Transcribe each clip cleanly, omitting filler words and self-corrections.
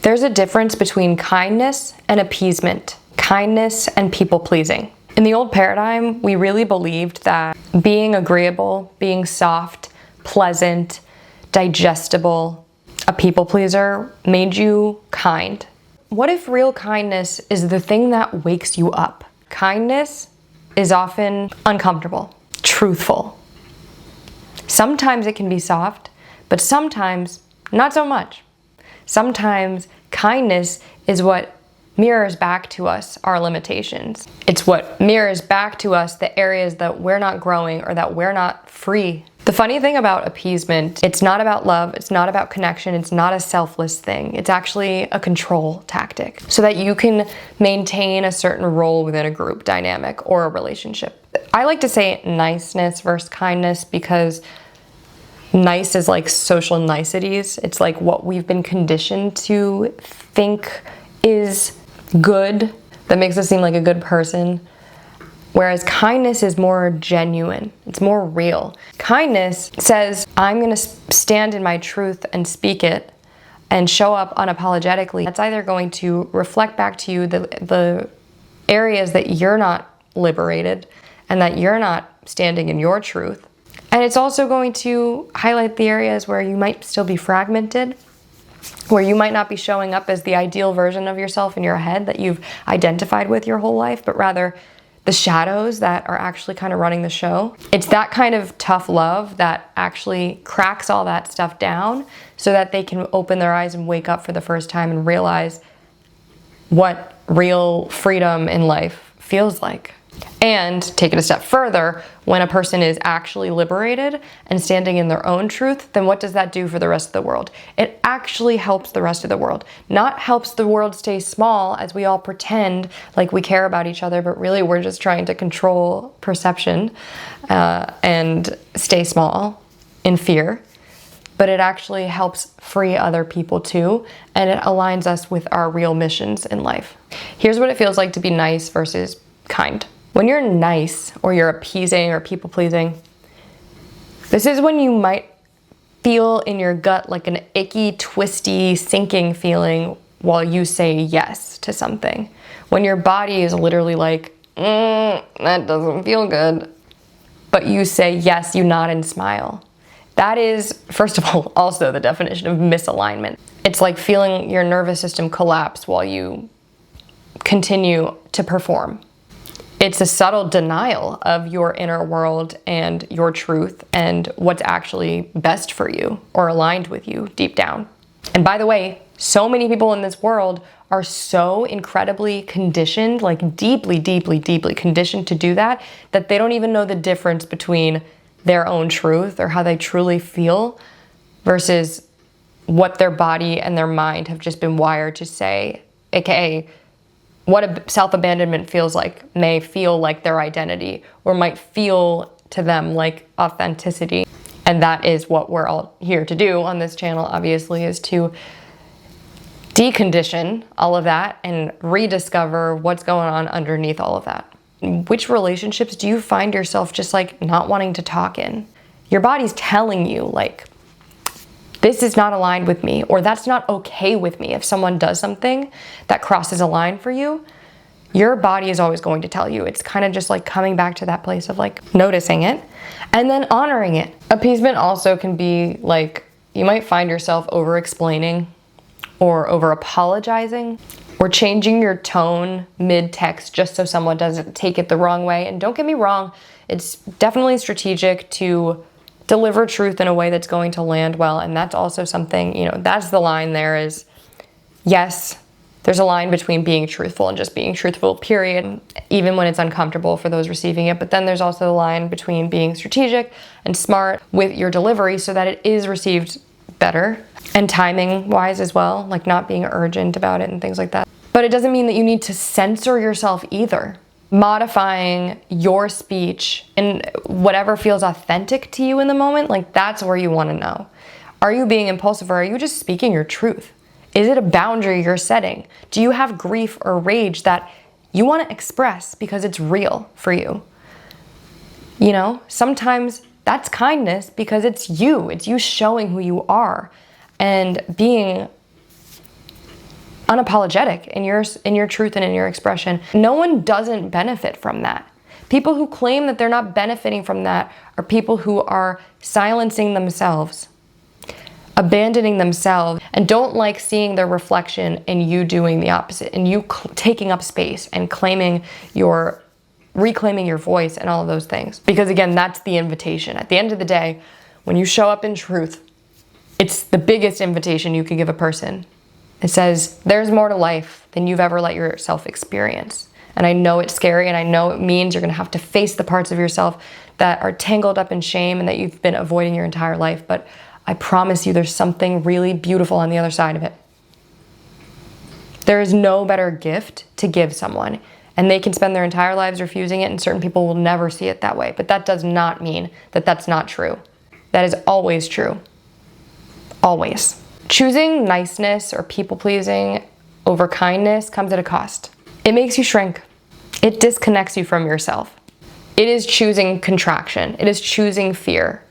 There's a difference between kindness and appeasement, kindness and people-pleasing. In the old paradigm, we really believed that being agreeable, being soft, pleasant, digestible, a people-pleaser made you kind. What if real kindness is the thing that wakes you up? Kindness is often uncomfortable, truthful. Sometimes it can be soft, but sometimes not so much. Sometimes kindness is what mirrors back to us our limitations. It's what mirrors back to us the areas that we're not growing or that we're not free. The funny thing about appeasement, it's not about love, it's not about connection, it's not a selfless thing. It's actually a control tactic so that you can maintain a certain role within a group dynamic or a relationship. I like to say niceness versus kindness because nice is like social niceties. It's like what we've been conditioned to think is good, that makes us seem like a good person. Whereas kindness is more genuine, it's more real. Kindness says, I'm gonna stand in my truth and speak it and show up unapologetically. That's either going to reflect back to you the areas that you're not liberated and that you're not standing in your truth. And it's also going to highlight the areas where you might still be fragmented, where you might not be showing up as the ideal version of yourself in your head that you've identified with your whole life, but rather the shadows that are actually kind of running the show. It's that kind of tough love that actually cracks all that stuff down so that they can open their eyes and wake up for the first time and realize what real freedom in life feels like. And take it a step further, when a person is actually liberated and standing in their own truth, then what does that do for the rest of the world? It actually helps the rest of the world. Not helps the world stay small as we all pretend like we care about each other, but really we're just trying to control perception and stay small in fear. But it actually helps free other people too, and it aligns us with our real missions in life. Here's what it feels like to be nice versus kind. When you're nice or you're appeasing or people-pleasing, this is when you might feel in your gut like an icky, twisty, sinking feeling while you say yes to something. When your body is literally like, that doesn't feel good, but you say yes, you nod and smile. That is, first of all, also the definition of misalignment. It's like feeling your nervous system collapse while you continue to perform. It's a subtle denial of your inner world and your truth and what's actually best for you or aligned with you deep down. And by the way, so many people in this world are so incredibly conditioned, like deeply, deeply, deeply conditioned to do that, that they don't even know the difference between their own truth or how they truly feel versus what their body and their mind have just been wired to say, aka what a self-abandonment feels like may feel like their identity or might feel to them like authenticity. And that is what we're all here to do on this channel, obviously, is to decondition all of that and rediscover what's going on underneath all of that. Which relationships do you find yourself just like not wanting to talk in? Your body's telling you like, this is not aligned with me, or that's not okay with me. If someone does something that crosses a line for you, your body is always going to tell you. It's kind of just like coming back to that place of like noticing it and then honoring it. Appeasement also can be like, you might find yourself over-explaining or over-apologizing or changing your tone mid-text just so someone doesn't take it the wrong way. And don't get me wrong, it's definitely strategic to deliver truth in a way that's going to land well. And that's also something, you know, that's the line there is, yes, there's a line between being truthful and just being truthful, period, even when it's uncomfortable for those receiving it. But then there's also the line between being strategic and smart with your delivery so that it is received better and timing wise as well, like not being urgent about it and things like that. But it doesn't mean that you need to censor yourself either. Modifying your speech and whatever feels authentic to you in the moment, like that's where you want to know. Are you being impulsive or are you just speaking your truth? Is it a boundary you're setting? Do you have grief or rage that you want to express because it's real for you? You know, sometimes that's kindness because it's you showing who you are and being unapologetic in your truth and in your expression. No one doesn't benefit from that. People who claim that they're not benefiting from that are people who are silencing themselves, abandoning themselves, and don't like seeing their reflection in you doing the opposite, and you taking up space and reclaiming your voice and all of those things. Because again, that's the invitation. At the end of the day, when you show up in truth, it's the biggest invitation you could give a person. It says, there's more to life than you've ever let yourself experience. And I know it's scary, and I know it means you're gonna have to face the parts of yourself that are tangled up in shame and that you've been avoiding your entire life. But I promise you there's something really beautiful on the other side of it. There is no better gift to give someone, and they can spend their entire lives refusing it, and certain people will never see it that way. But that does not mean that that's not true. That is always true. Always. Choosing niceness or people-pleasing over kindness comes at a cost. It makes you shrink. It disconnects you from yourself. It is choosing contraction. It is choosing fear.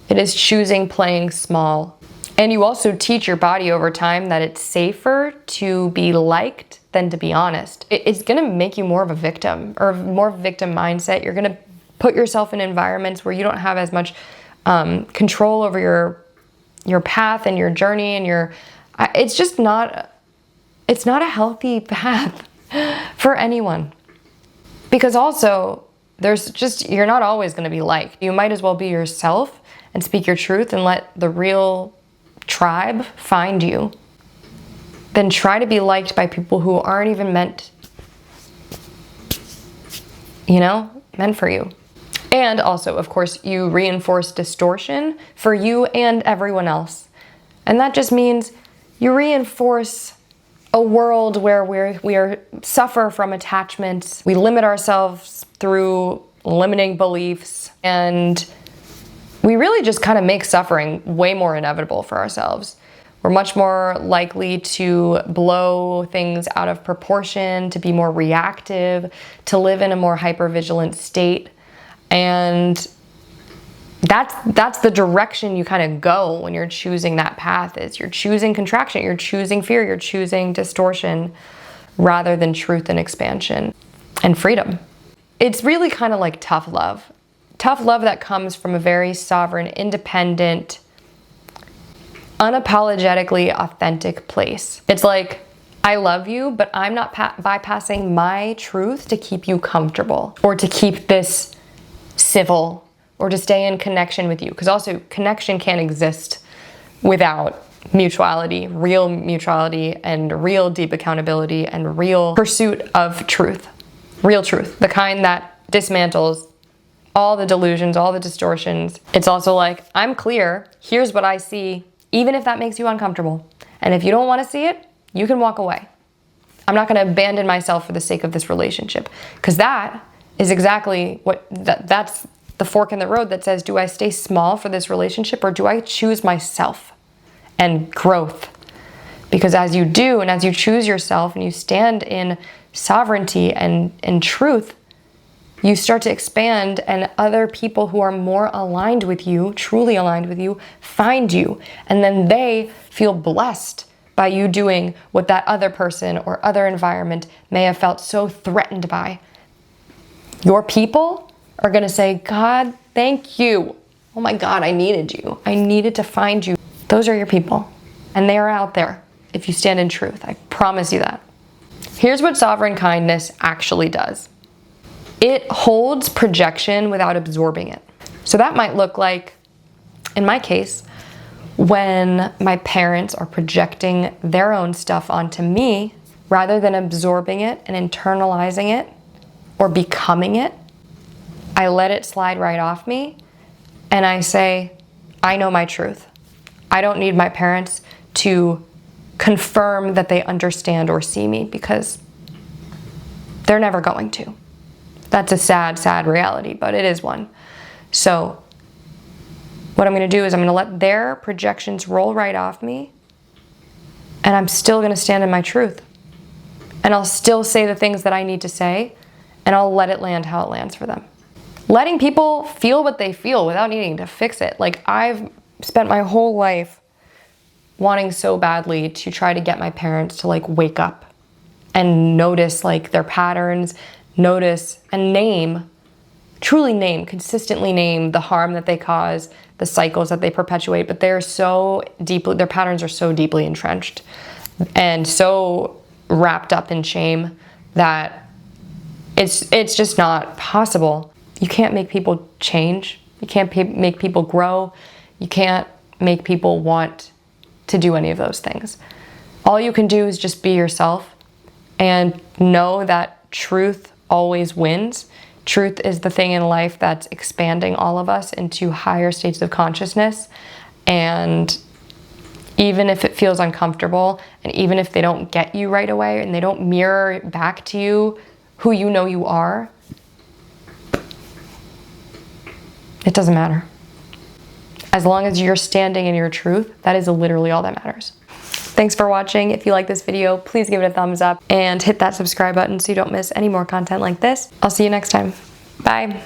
It is choosing playing small. And you also teach your body over time that it's safer to be liked than to be honest. It's gonna make you more of a victim, or more victim mindset. You're gonna put yourself in environments where you don't have as much control over your path and your journey, and it's just not, it's not a healthy path for anyone. Because also, you're not always gonna be liked. You might as well be yourself and speak your truth and let the real tribe find you, than try to be liked by people who aren't even meant for you. And also, of course, you reinforce distortion for you and everyone else. And that just means you reinforce a world where we suffer from attachments. We limit ourselves through limiting beliefs, and we really just kind of make suffering way more inevitable for ourselves. We're much more likely to blow things out of proportion, to be more reactive, to live in a more hypervigilant state. And that's the direction you kind of go when you're choosing that path. Is you're choosing contraction, you're choosing fear, you're choosing distortion rather than truth and expansion and freedom. It's really kind of like tough love. Tough love that comes from a very sovereign, independent, unapologetically authentic place. It's like, I love you, but I'm not bypassing my truth to keep you comfortable, or to keep this civil, or to stay in connection with you. Because also, connection can't exist without mutuality, and real deep accountability, and real pursuit of truth. Real truth, the kind that dismantles all the delusions, all the distortions. It's also like, I'm clear, here's what I see, even if that makes you uncomfortable. And if you don't want to see it, you can walk away. I'm not going to abandon myself for the sake of this relationship. Because that is exactly that's the fork in the road that says, do I stay small for this relationship, or do I choose myself and growth? Because as you do, and as you choose yourself and you stand in sovereignty and truth, you start to expand, and other people who are more aligned with you, truly aligned with you, find you. And then they feel blessed by you doing what that other person or other environment may have felt so threatened by. Your people are gonna say, God, thank you. Oh my God, I needed you. I needed to find you. Those are your people. And they are out there if you stand in truth. I promise you that. Here's what sovereign kindness actually does. It holds projection without absorbing it. So that might look like, in my case, when my parents are projecting their own stuff onto me, rather than absorbing it and internalizing it or becoming it, I let it slide right off me, and I say, I know my truth. I don't need my parents to confirm that they understand or see me, because they're never going to. That's a sad, sad reality, but it is one. So what I'm going to do is I'm going to let their projections roll right off me, and I'm still going to stand in my truth. And I'll still say the things that I need to say, and I'll let it land how it lands for them. Letting people feel what they feel without needing to fix it. Like, I've spent my whole life wanting so badly to try to get my parents to like wake up and notice like their patterns, notice and name, truly name, consistently name the harm that they cause, the cycles that they perpetuate, but they're so deeply, their patterns are so deeply entrenched and so wrapped up in shame that it's just not possible. You can't make people change. You can't make people grow. You can't make people want to do any of those things. All you can do is just be yourself and know that truth always wins. Truth is the thing in life that's expanding all of us into higher states of consciousness. And even if it feels uncomfortable, and even if they don't get you right away and they don't mirror back to you who you know you are, it doesn't matter. As long as you're standing in your truth, that is literally all that matters. Thanks for watching. If you like this video, please give it a thumbs up and hit that subscribe button so you don't miss any more content like this. I'll see you next time. Bye.